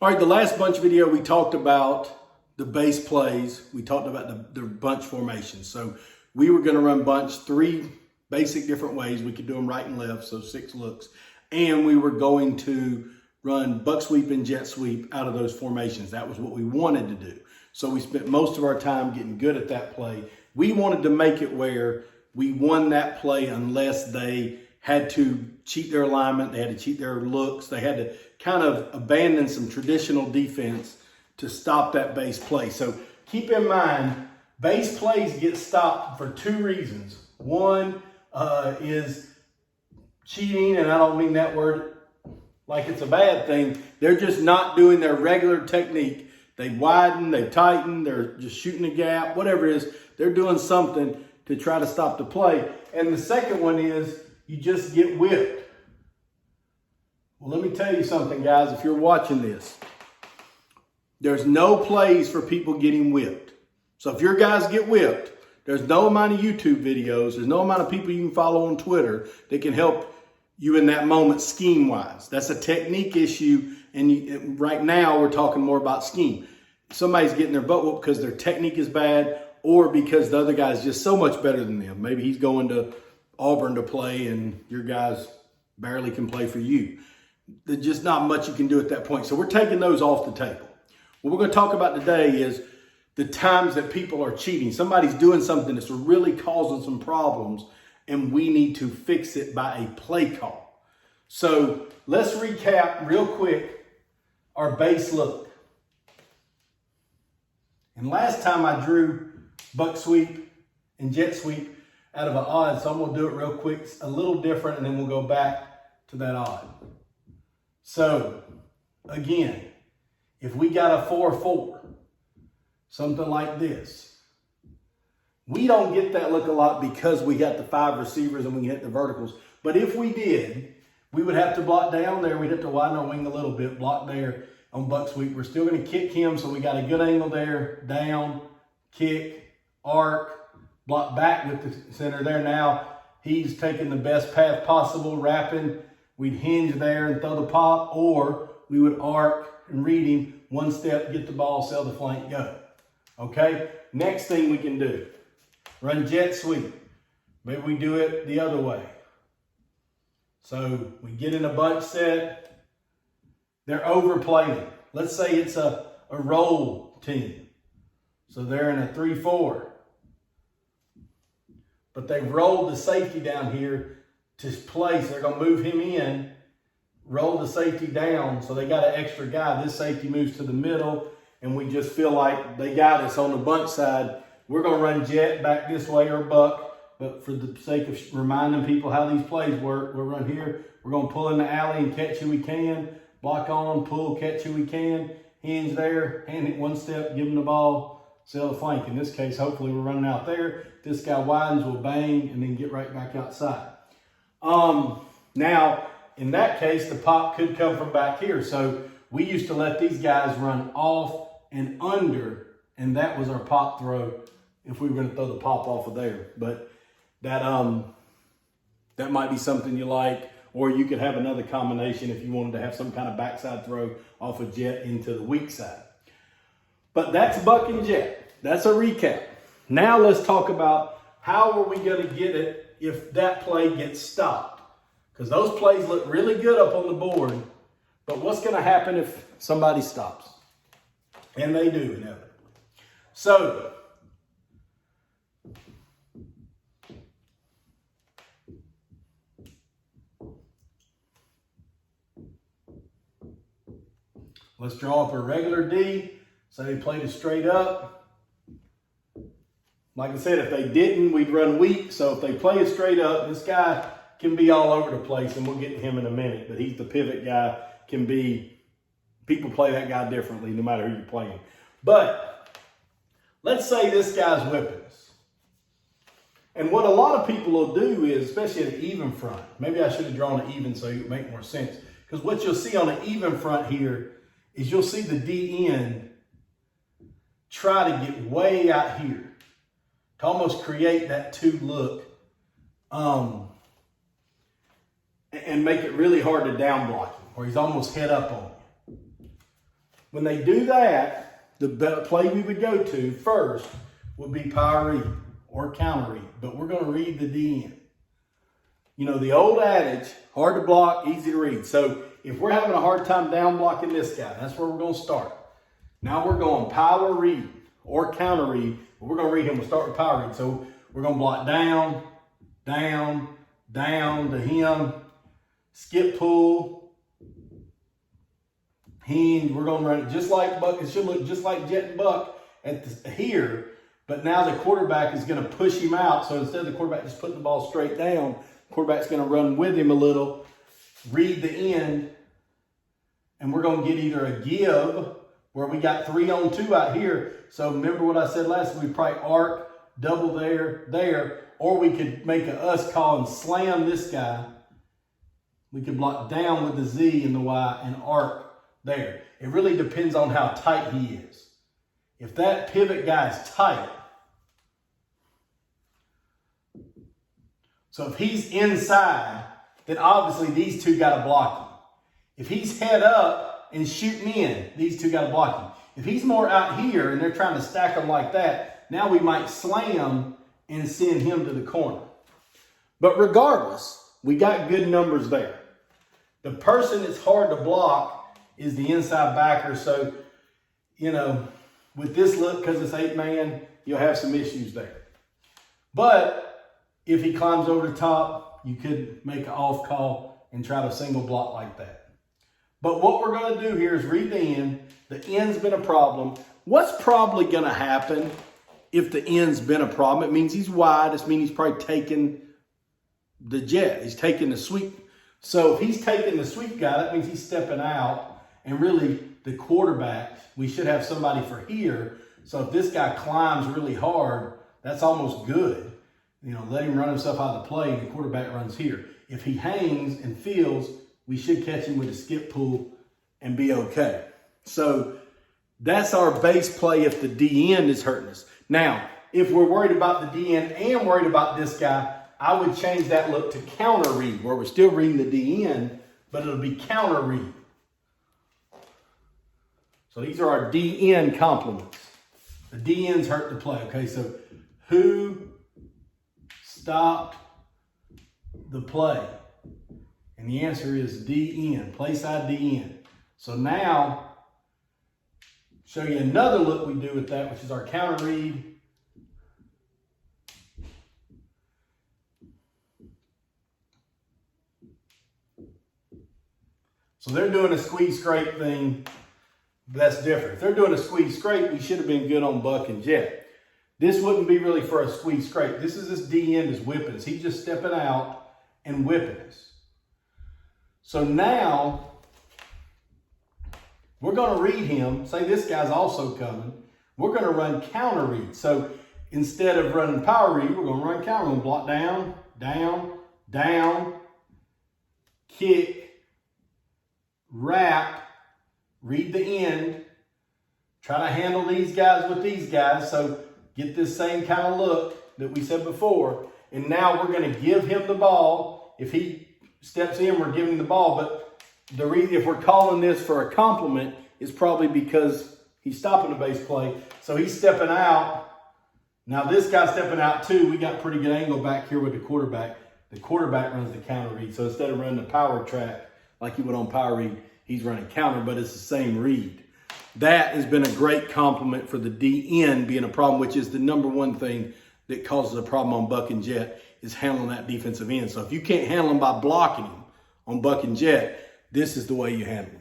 All right, the last bunch video we talked about the base plays. We talked about the bunch formation. So we were going to run bunch 3 basic different ways. We could do them right and left, so 6 looks. And we were going to run buck sweep and jet sweep out of those formations. That was what we wanted to do. So we spent most of our time getting good at that play. We wanted to make it where we won that play unless they had to cheat their alignment, they had to cheat their looks, they had to kind of abandon some traditional defense to stop that base play. So keep in mind, base plays get stopped for 2 reasons. One is cheating, and I don't mean that word like it's a bad thing. They're just not doing their regular technique. They widen, they tighten, they're just shooting a gap, whatever it is. They're doing something to try to stop the play. And the second one is you just get whipped. Well, let me tell you something, guys. If you're watching this, there's no plays for people getting whipped. So if your guys get whipped, there's no amount of YouTube videos, there's no amount of people you can follow on Twitter that can help you in that moment scheme-wise. That's a technique issue, and right now we're talking more about scheme. Somebody's getting their butt whooped because their technique is bad or because the other guy's just so much better than them. Maybe he's going to Auburn to play and your guys barely can play for you. There's just not much you can do at that point. So we're taking those off the table. What we're going to talk about today is the times that people are cheating. Somebody's doing something that's really causing some problems, and we need to fix it by a play call. So let's recap real quick our base look. And last time I drew buck sweep and jet sweep out of an odd, so I'm going to do it real quick, a little different, and then we'll go back to that odd. So, again, if we got a 4-4, something like this, we don't get that look a lot because we got the 5 receivers and we can hit the verticals. But if we did, we would have to block down there. We'd have to widen our wing a little bit, block there on buck sweep. We're still going to kick him, so we got a good angle there, down, kick, arc, block back with the center there. Now he's taking the best path possible, wrapping. We'd hinge there and throw the pop, or we would arc and read him, 1 step, get the ball, sell the flank, go. Okay, next thing we can do, run jet sweep. Maybe we do it the other way. So we get in a bunch set, they're overplaying. Let's say it's a roll team. So they're in a 3-4. But they've rolled the safety down here to place. They're going to move him in, roll the safety down. So they got an extra guy. This safety moves to the middle, and we just feel like they got us on the bunch side. We're going to run jet back this way or buck. But for the sake of reminding people how these plays work, we'll run here. We're going to pull in the alley and catch who we can. Block on, pull, catch who we can. Hinge there, hand it 1 step, give him the ball, sell the flank. In this case, hopefully we're running out there. This guy widens, we'll bang, and then get right back outside. Now, in that case, the pop could come from back here. So we used to let these guys run off and under, and that was our pop throw if we were going to throw the pop off of there. But that might be something you like, or you could have another combination if you wanted to have some kind of backside throw off a jet into the weak side. But that's buck and jet. That's a recap. Now let's talk about how are we going to get it if that play gets stopped. Because those plays look really good up on the board, but what's going to happen if somebody stops? And they do, inevitably. So, let's draw up a regular D. So they played it straight up. Like I said, if they didn't, we'd run weak. So if they play it straight up, this guy can be all over the place, and we'll get to him in a minute. But he's the pivot guy. People play that guy differently no matter who you're playing. But let's say this guy's whipping us. And what a lot of people will do is, especially at an even front, maybe I should have drawn an even so it would make more sense. Because what you'll see on an even front here is you'll see the DN try to get way out here to almost create that 2 look and make it really hard to down block him, or he's almost head up on you. When they do that, the play we would go to first would be power read or counter read, but we're going to read the DN. You know, the old adage, hard to block, easy to read. So if we're having a hard time down blocking this guy, that's where we're going to start. Now we're going power read or counter read. We're going to read him. We'll start with power read. So we're going to block down, down, down to him, skip pull, hinge. We're going to run it just like Buck. It should look just like Jet and Buck here. But now the quarterback is going to push him out. So instead of the quarterback just putting the ball straight down, the quarterback's going to run with him a little, read the end, and we're going to get either a give where we got 3-on-2 out here. So remember what I said last week, we probably arc, double there, or we could make a us call and slam this guy. We could block down with the Z and the Y and arc there. It really depends on how tight he is. If that pivot guy is tight, so if he's inside, then obviously these two got to block him. If he's head up and shooting in, these two got to block him. If he's more out here and they're trying to stack him like that, now we might slam and send him to the corner. But regardless, we got good numbers there. The person that's hard to block is the inside backer. So, you know, with this look, because it's 8-man, you'll have some issues there. But if he climbs over the top, you could make an off call and try to single block like that. But what we're going to do here is read the end. The end's been a problem. What's probably going to happen if the end's been a problem? It means he's wide. It means he's probably taking the jet. He's taking the sweep. So if he's taking the sweep guy, that means he's stepping out. And really, the quarterback, we should have somebody for here. So if this guy climbs really hard, that's almost good. You know, let him run himself out of the play and the quarterback runs here. If he hangs and feels, we should catch him with a skip pull and be okay. So that's our base play if the DN is hurting us. Now, if we're worried about the DN and worried about this guy, I would change that look to counter read, where we're still reading the DN, but it'll be counter read. So these are our DN complements. The DNs hurt the play. Okay, so who stopped the play? And the answer is DN, play side DN. So now, show you another look we do with that, which is our counter read. So they're doing a squeeze scrape thing. That's different. If they're doing a squeeze scrape, we should have been good on Buck and Jet. This wouldn't be really for a squeeze scrape. This DN is whipping us. He's just stepping out and whipping us. So now, we're going to read him. Say this guy's also coming. We're going to run counter read. So instead of running power read, we're going to run counter. We're going to block down, down, down, kick, wrap, read the end, try to handle these guys with these guys. So get this same kind of look that we said before. And now we're going to give him the ball. If he steps in, we're giving him the ball. But the reason, if we're calling this for a compliment, is probably because he's stopping the base play. So he's stepping out. Now this guy's stepping out too. We got pretty good angle back here with the quarterback. The quarterback runs the counter read. So instead of running the power track like he would on power read, he's running counter, but it's the same read. That has been a great compliment for the DN being a problem, which is the number one thing that causes a problem on Buck and Jet, is handling that defensive end. So if you can't handle him by blocking him on Buck and Jet, this is the way you handle him.